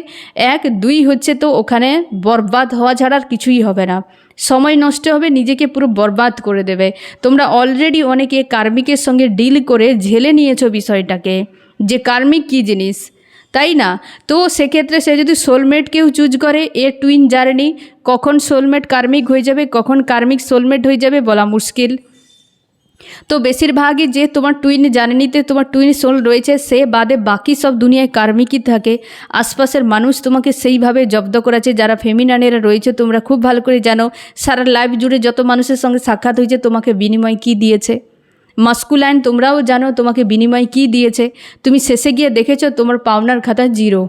1, 2 হচ্ছে তো ওখানে বরবাদ হওয়া ছাড়া আর কিছুই হবে না। সময় নষ্ট হবে, নিজেকে পুরো বরবাদ করে দেবে। তোমরা অলরেডি অনেকে কার্মিকের সঙ্গে ডিল করে ঝেলে নিয়েছো বিষয়টাকে, যে কার্মিক কী জিনিস। তাই না? তো সেক্ষেত্রে সে যদি সোলমেট কেউ চুজ করে, এ টুইন জার্নি, কখন সোলমেট কার্মিক হয়ে যাবে, কখন কার্মিক সোলমেট হয়ে যাবে বলা মুশকিল। তো বেশিরভাগই যে তোমার টুইন জার্নিতে তোমার টুইন সোল রয়েছে, সে বাদে বাকি সব দুনিয়ায় কার্মিকই থাকে। আশপাশের মানুষ তোমাকে সেইভাবে জব্দ করেছে। যারা ফেমিনাইনেরা রয়েছে তোমরা খুব ভালো করে জানো, সারা লাইফ জুড়ে যত মানুষের সঙ্গে সাক্ষাৎ হয়েছে তোমাকে বিনিময় কী দিয়েছে। মাস্কুলাইন তোমরাও জানো তোমাকে বিনিময় কী দিয়েছে। তুমি শেষে গিয়ে দেখেছো তোমার পাওনার খাতা জিরো,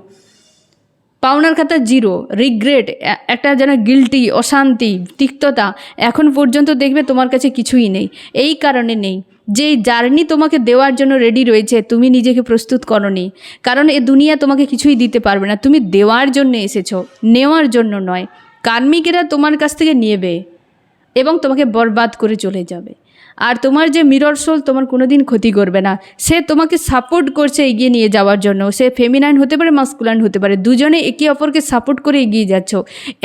পাওনার খাতা জিরো, রিগ্রেট, একটা যেন গিল্টি, অশান্তি, তিক্ততা, এখন পর্যন্ত দেখবে তোমার কাছে কিছুই নেই। এই কারণে নেই যে জার্নি তোমাকে দেওয়ার জন্য রেডি রয়েছে, তুমি নিজেকে প্রস্তুত করোনি। কারণ এ দুনিয়া তোমাকে কিছুই দিতে পারবে না, তুমি দেওয়ার জন্য এসেছো, নেওয়ার জন্য নয়। কার্মিকেরা তোমার কাছ থেকে নেবে এবং তোমাকে বরবাদ করে চলে যাবে। আর তোমার যে মিরর সোল তোমার কোনো দিন ক্ষতি করবে না, সে তোমাকে সাপোর্ট করছে এগিয়ে নিয়ে যাওয়ার জন্য। সে ফেমিনাইন হতে পারে, মাস্কুলাইন হতে পারে, দুজনে একে অপরকে সাপোর্ট করে এগিয়ে যাচ্ছ।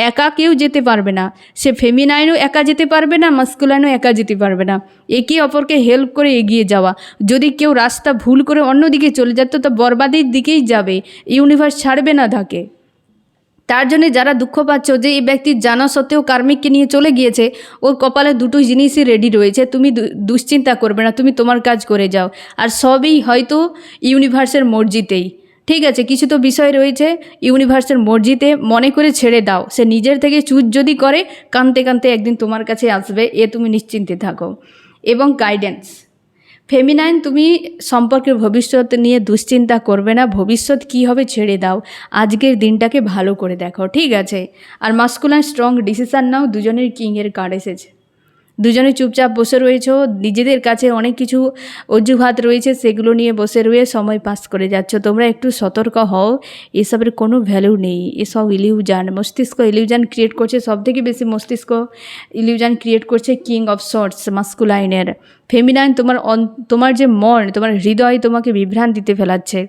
একা কেউ যেতে পারবে না, সে ফেমিনাইনও একা যেতে পারবে না, মাস্কুলাইনও একা যেতে পারবে না। একে অপরকে হেল্প করে এগিয়ে যাওয়া। যদি কেউ রাস্তা ভুল করে অন্যদিকে চলে যেত তো বরবাদের দিকেই যাবে, ইউনিভার্স ছাড়বে না তাকে। তার জন্য যারা দুঃখ পাচ্ছ যে এই ব্যক্তি জানা সত্ত্বেও কার্মিককে নিয়ে চলে গিয়েছে, ওর কপালে দুটো জিনিসই রেডি রয়েছে, তুমি দুশ্চিন্তা করবে না, তুমি তোমার কাজ করে যাও। আর সবই হয়তো ইউনিভার্সের মর্জিতেই। ঠিক আছে, কিছু তো বিষয় রয়েছে ইউনিভার্সের মর্জিতে, মনে করে ছেড়ে দাও। সে নিজের থেকে চুজ যদি করে, কাঁদতে কাঁদতে একদিন তোমার কাছে আসবে, এ তুমি নিশ্চিন্তে থাকো। এবং গাইডেন্স, ফেমিনাইন তুমি সম্পর্কের ভবিষ্যৎ নিয়ে দুশ্চিন্তা করবে না, ভবিষ্যৎ কী হবে ছেড়ে দাও, আজকের দিনটাকে ভালো করে দেখো, ঠিক আছে। আর মাস্কুলাইন স্ট্রং ডিসিশান নাও, দুজনের কিংয়ের কার্ড এসেছে, দুজনে চুপচাপ বসে রয়েছ, নিজেদের কাছে অনেক কিছু অজুহাত রয়েছে, সেগুলো নিয়ে বসে রয়ে সময় পাস করে যাচ্ছ। তোমরা একটু সতর্ক হও, এসবের কোনো ভ্যালু নেই, এসব ইলিউজান, মস্তিষ্ক ইলিউজান ক্রিয়েট করছে। সবথেকে বেশি মস্তিষ্ক ইলিউজান ক্রিয়েট করছে কিং অফ শর্টস মাস্কুলাইনের। ফেমিনাইন তোমার যে মন, তোমার হৃদয় তোমাকে বিভ্রান্তিতে ফেলাচ্ছে,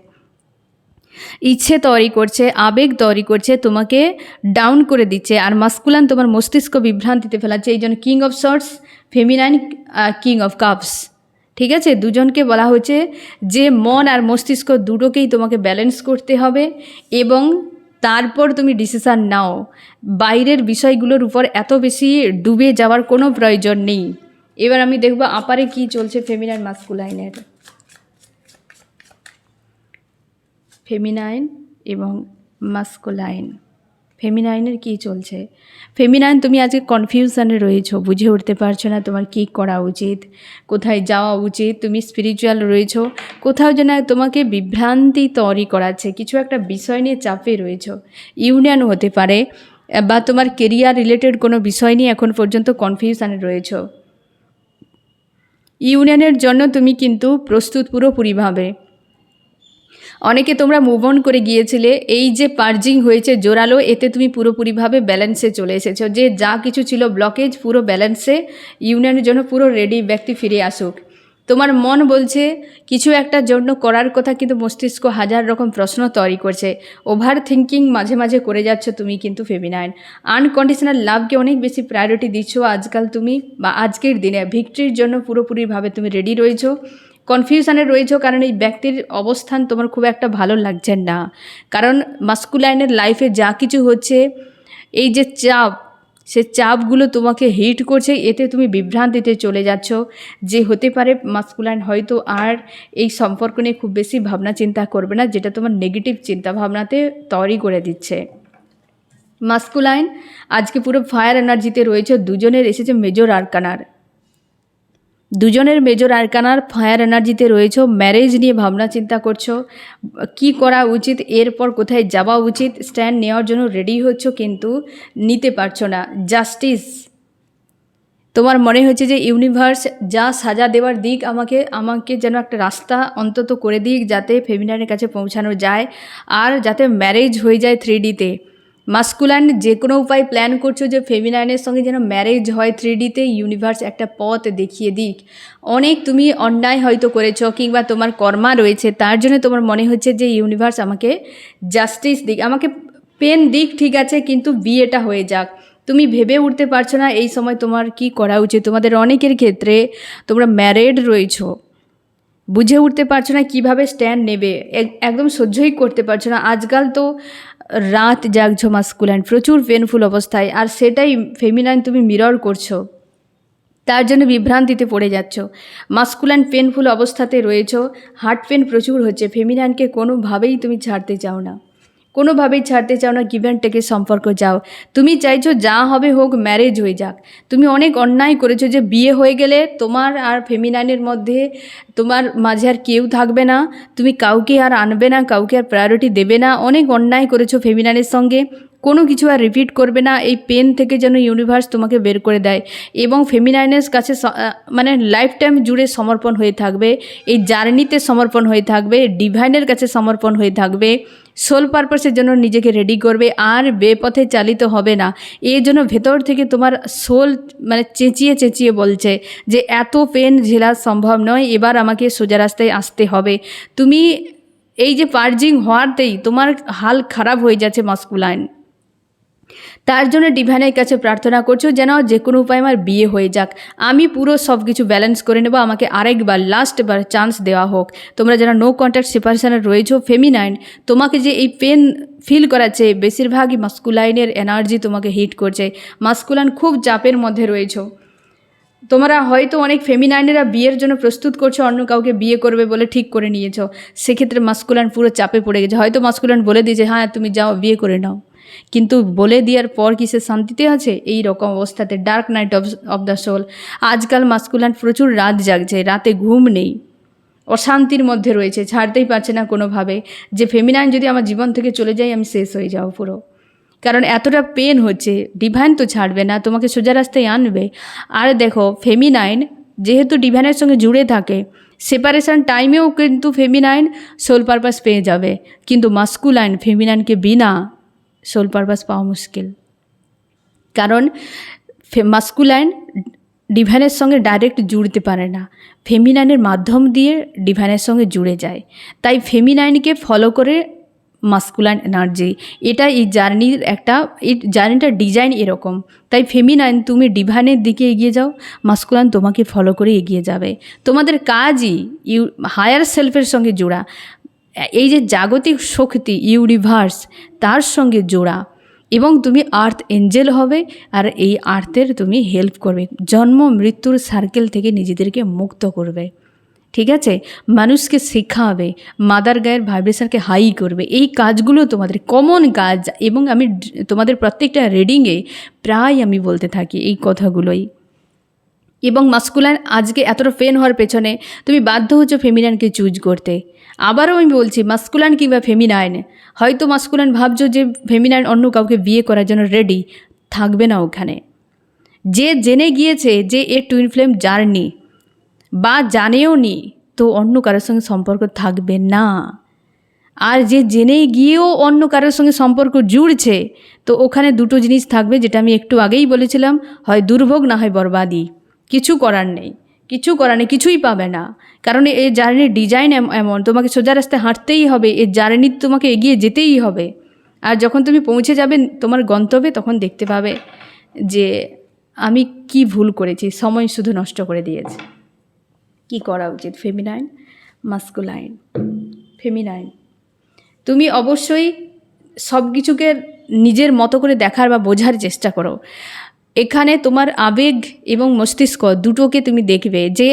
ইচ্ছে তৈরি করছে, আবেগ তৈরি করছে, তোমাকে ডাউন করে দিচ্ছে। আর মাস্কুলান তোমার মস্তিষ্ক বিভ্রান্তিতে ফেলাচ্ছে। এই জন্য king of swords, feminine king of cups. ঠিক আছে, দুজনকে বলা হচ্ছে যে মন আর মস্তিষ্ক দুটোকেই তোমাকে ব্যালেন্স করতে হবে এবং তারপর তুমি ডিসিশান নাও। বাইরের বিষয়গুলোর উপর এত বেশি ডুবে যাওয়ার কোনো প্রয়োজন নেই। এবার আমি দেখব আপারে কি চলছে ফেমিনাইন মাস্কুলাইনের, ফেমিনাইন এবং মাস্কুলাইন। ফেমিনাইনের কী চলছে? ফেমিনাইন তুমি আজকে কনফিউশনে রয়েছো, বুঝে উঠতে পারছো না তোমার কী করা উচিত, কোথায় যাওয়া উচিত। তুমি স্পিরিচুয়াল রয়েছো, কোথাও যেন তোমাকে বিভ্রান্তি তৈরি করাচ্ছে, কিছু একটা বিষয় নিয়ে চাপে রয়েছো। ইউনিয়ন হতে পারে বা তোমার কেরিয়ার রিলেটেড কোনো বিষয় নিয়ে এখন পর্যন্ত কনফিউশনে রয়েছো। ইউনিয়নের জন্য তুমি কিন্তু প্রস্তুত পুরোপুরিভাবে। অনেকে তোমরা মুভ অন করে গিয়েছিলে, এই যে পার্জিং হয়েছে জোরালো, এতে তুমি পুরোপুরিভাবে ব্যালেন্সে চলে এসেছো। যে যা কিছু ছিল ব্লকেজ, পুরো ব্যালেন্সে, ইউনিয়নের জন্য পুরো রেডি, ব্যক্তি ফিরে আসুক। তোমার মন বলছে কিছু একটা জন্য করার কথা, কিন্তু মস্তিষ্ক হাজার রকম প্রশ্ন তৈরি করছে। ওভার থিঙ্কিং মাঝে মাঝে করে যাচ্ছ তুমি কিন্তু ফেমিনাইন। আনকন্ডিশনাল লাভকে অনেক বেশি প্রায়োরিটি দিচ্ছ আজকাল তুমি, বা আজকের দিনে ভিক্টরির জন্য পুরোপুরিভাবে তুমি রেডি রয়েছো। কনফিউশনে রয়েছো কারণ এই ব্যক্তির অবস্থান তোমার খুব একটা ভালো লাগছে না। কারণ মাস্কুলাইনের লাইফে যা কিছু হচ্ছে, এই যে চাপ, সে চাপগুলো তোমাকে হিট করছে, এতে তুমি বিভ্রান্তিতে চলে যাচ্ছ। যে হতে পারে মাস্কুলাইন হয়তো আর এই সম্পর্ক নিয়ে খুব বেশি ভাবনা চিন্তা করবে না, যেটা তোমার নেগেটিভ চিন্তা ভাবনাতে তৈরি করে দিচ্ছে। মাস্কুলাইন আজকে পুরো ফায়ার এনার্জিতে রয়েছে, দুজনের এসেছে মেজর আরকানার, দুজনের মেজর আরকানার ফায়ার এনার্জিতে রয়েছো। ম্যারেজ নিয়ে ভাবনা চিন্তা করছো, কি করা উচিত, এরপর কোথায় যাওয়া উচিত, স্ট্যান্ড নেওয়ার জন্য রেডি হচ্ছ কিন্তু নিতে পারছো না। জাস্টিস, তোমার মনে হচ্ছে যে ইউনিভার্স যা সাজা দেওয়ার দিক আমাকে যেন একটা রাস্তা অন্তত করে দিক, যাতে ফেমিনাইনের কাছে পৌঁছানো যায় আর যাতে ম্যারেজ হয়ে যায় 3Dতে। মাস্কুলাইন যে কোনো উপায় প্ল্যান করছো যে ফেমিনাইনের সঙ্গে যেন ম্যারেজ হয় 3Dতে, ইউনিভার্স একটা পথ দেখিয়ে দিক। অনেক তুমি অন্যায় হয়তো করেছো কিংবা তোমার কর্মা রয়েছে, তার জন্য তোমার মনে হচ্ছে যে ইউনিভার্স আমাকে জাস্টিস দিক, আমাকে পেন দিক, ঠিক আছে, কিন্তু বিয়েটা হয়ে যাক। তুমি ভেবে উঠতে পারছো না এই সময় তোমার কি করা উচিত। তোমাদের অনেকের ক্ষেত্রে তোমরা ম্যারেড রয়েছো, বুঝে উঠতে পারছো না কিভাবে স্ট্যান্ড নেবে, একদম সহ্যই করতে পারছো না। আজকাল তো রাত জাগছো মাস্কুলাইন, প্রচুর পেনফুল অবস্থায়, আর সেটাই ফেমিনাইন তুমি মিরর করছো, তার জন্য বিভ্রান্তিতে পড়ে যাচ্ছ। মাস্কুলাইন পেনফুল অবস্থাতে রয়েছো, হার্ট পেন প্রচুর হচ্ছে, ফেমিনাইনকে কোনোভাবেই তুমি ছাড়তে চাও না, কোনোভাবেই ছাড়তে চাও না, গিভ অ্যান্ড টেকের সম্পর্ক চাও। তুমি চাইছো যা হবে হোক, ম্যারেজ হয়ে যাক। তুমি অনেক অন্যায় করেছো যে বিয়ে হয়ে গেলে তোমার আর ফেমিনাইনের মধ্যে, তোমার মাঝে আর কেউ থাকবে না, তুমি কাউকে আর আনবে না, কাউকে আর প্রায়োরিটি দেবে না। অনেক অন্যায় করেছো ফেমিনাইনের সঙ্গে, কোনো কিছু আর রিপিট করবে না। এই পেন থেকে যেন ইউনিভার্স তোমাকে বের করে দেয়, এবং ফেমিনাইনের কাছে মানে লাইফ টাইম জুড়ে সমর্পণ হয়ে থাকবে, এই জার্নিতে সমর্পণ হয়ে থাকবে, ডিভাইনের কাছে সমর্পণ হয়ে থাকবে, সোল পারপাসের জন্য নিজেকে রেডি করবে, আর বেপথে চালিত হবে না। এই জন্য ভেতর থেকে তোমার সোল মানে চেঁচিয়ে চেঁচিয়ে বলছে যে এত পেন ঝেলা সম্ভব নয়, এবার আমাকে সোজা রাস্তায় আসতে হবে। তুমি এই যে পার্জিং হওয়াতেই তোমার হাল খারাপ হয়ে যাচ্ছে মাস্কুলাইন, তার জন্য ডিভাইনের কাছে প্রার্থনা করছো যেন যে কোনো উপায় আমার বিয়ে হয়ে যাক, আমি পুরো সব কিছু ব্যালেন্স করে নেব, আমাকে আরেকবার লাস্টবার চান্স দেওয়া হোক। তোমরা যারা নো কন্ট্যাক্ট সেপারেশনে রয়েছো ফেমিনাইন, তোমাকে যে এই পেন ফিল করাচ্ছে, বেশিরভাগই মাস্কুলাইনের এনার্জি তোমাকে হিট করছে। মাস্কুলাইন খুব চাপের মধ্যে রয়েছো। তোমরা হয়তো অনেক ফেমিনাইনেরা বিয়ের জন্য প্রস্তুত করছো, অন্য কাউকে বিয়ে করবে বলে ঠিক করে নিয়েছো, সেক্ষেত্রে মাস্কুলাইন পুরো চাপে পড়ে গেছে। হয়তো মাস্কুলাইন বলে দিয়েছে হ্যাঁ তুমি যাও বিয়ে করে নাও, কিন্তু বলে দেওয়ার পর কি সে শান্তিতে আছে? এই রকম অবস্থাতে dark night of the soul. আজকাল মাস্কুলাইন প্রচুর রাত জাগছে, রাতে ঘুম নেই, অশান্তির মধ্যে রয়েছে, ছাড়তেই পারছে না কোনোভাবে, যে ফেমিনাইন যদি আমার জীবন থেকে চলে যায় আমি শেষ হয়ে যাবো পুরো, কারণ এতটা পেন হচ্ছে। ডিভাইন তো ছাড়বে না, তোমাকে সোজা রাস্তায় আনবে। আর দেখো ফেমিনাইন যেহেতু ডিভাইনের সঙ্গে জুড়ে থাকে, সেপারেশন টাইমেও কিন্তু ফেমিনাইন সোল পারপাস পেয়ে যাবে, কিন্তু মাস্কুলাইন ফেমিনাইনকে বিনা সোল পারপাস পাওয়া মুশকিল, কারণ মাস্কুলাইন ডিভাইনের সঙ্গে ডাইরেক্ট জুড়তে পারে না, ফেমিনাইনের মাধ্যম দিয়ে ডিভাইনের সঙ্গে জুড়ে যায়। তাই ফেমিনাইনকে ফলো করে মাস্কুলাইন এনার্জি, এটা এই জার্নির একটা, এই জার্নিটার ডিজাইন এরকম। তাই ফেমিনাইন তুমি ডিভাইনের দিকে এগিয়ে যাও, মাস্কুলাইন তোমাকে ফলো করে এগিয়ে যাবে। তোমাদের কাজই হায়ার সেলফের সঙ্গে জোড়া, এই যে জাগতিক শক্তি ইউনিভার্স তার সঙ্গে জোড়া, এবং তুমি আর্থ এঞ্জেল হবে, আর এই আর্থের তুমি হেল্প করবে, জন্ম মৃত্যুর সার্কেল থেকে নিজেদেরকে মুক্ত করবে। ঠিক আছে, মানুষকে শেখাবে, মাদার গায়ের ভাইব্রেশনকে হাই করবে। এই কাজগুলো তোমাদের কমন কাজ, এবং আমি তোমাদের প্রত্যেকটা রিডিংয়ে প্রায় আমি বলতে থাকি এই কথাগুলোই। এবং মাস্কুলাইন আজকে এতটা পেন হওয়ার পেছনে তুমি বাধ্য হচ্ছ ফেমিনাইনকে চুজ করতে। আবারও আমি বলছি, মাস্কুলাইন কিংবা ফেমিনাইন, হয়তো মাস্কুলাইন ভাবছো যে ফেমিনাইন অন্য কাউকে বিয়ে করার জন্য রেডি, থাকবে না ওখানে। যে জেনে গিয়েছে যে এর টুইন ফ্লেম জার্নি, বা জানেও নি, তো অন্য কারোর সঙ্গে সম্পর্ক থাকবে না। আর যে জেনে গিয়েও অন্য কারোর সঙ্গে সম্পর্ক জুড়ছে, তো ওখানে দুটো জিনিস থাকবে, যেটা আমি একটু আগেই বলেছিলাম, হয় দুর্ভোগ না হয় বরবাদি। কিছু করার নেই, কিছু করার নেই, কিছুই পাবে না, কারণ এই জার্নির ডিজাইন এমন, তোমাকে সোজা রাস্তায় হাঁটতেই হবে, এই জার্নি তোমাকে এগিয়ে যেতেই হবে। আর যখন তুমি পৌঁছে যাবে তোমার গন্তব্যে, তখন দেখতে পাবে যে আমি কি ভুল করেছি, সময় শুধু নষ্ট করে দিয়েছি। কি করা উচিত? ফেমিনাইন, মাস্কুলাইন, ফেমিনাইন, তুমি অবশ্যই সব কিছুকে নিজের মতো করে দেখার বা বোঝার চেষ্টা করো। এখানে তোমার আবেগ এবং মস্তিষ্ক দুটোকে তুমি দেখবে যে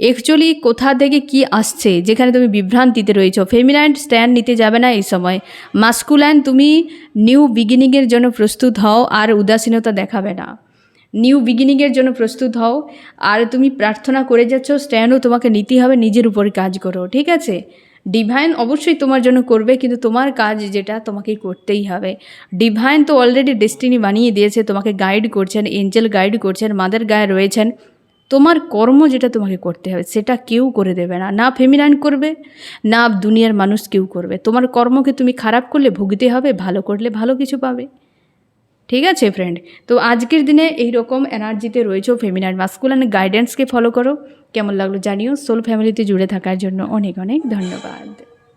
অ্যাকচুয়ালি কোথা থেকে কি আসছে, যেখানে তুমি বিভ্রান্তিতে রয়েছো। ফেমিনাইন স্ট্যান্ড নিতে যাবে না এই সময়। মাস্কুলাইন তুমি নিউ বিগিনিংয়ের জন্য প্রস্তুত হও, আর উদাসীনতা দেখাবে না। নিউ বিগিনিংয়ের জন্য প্রস্তুত হও, আর তুমি প্রার্থনা করে যাচ্ছ, স্ট্যান্ডও তোমাকে নিতে হবে, নিজের উপর কাজ করো। ঠিক আছে, ডিভাইন অবশ্যই তোমার জন্য করবে, কিন্তু তোমার কাজ যেটা তোমাকে করতেই হবে। ডিভাইন তো অলরেডি ডেস্টিনি বানিয়ে দিয়েছে, তোমাকে গাইড করছেন, এঞ্জেল গাইড করছেন, মাদার গায়ে রয়েছেন। তোমার কর্ম যেটা তোমাকে করতে হবে, সেটা কেউ করে দেবে না, না ফেমিনাইন করবে, না দুনিয়ার মানুষ কেউ করবে। তোমার কর্মকে তুমি খারাপ করলে ভুগতে হবে, ভালো করলে ভালো কিছু পাবে। ঠিক আছে ফ্রেন্ড, তো আজকের দিনে এই রকম এনার্জিতে রয়েছে ফেমিনাইন মাস্কুলাইন গাইডেন্সকে ফলো করো। কেমন লাগলো জানিও। সোল ফ্যামিলিতে জুড়ে থাকার জন্য অনেক অনেক ধন্যবাদ।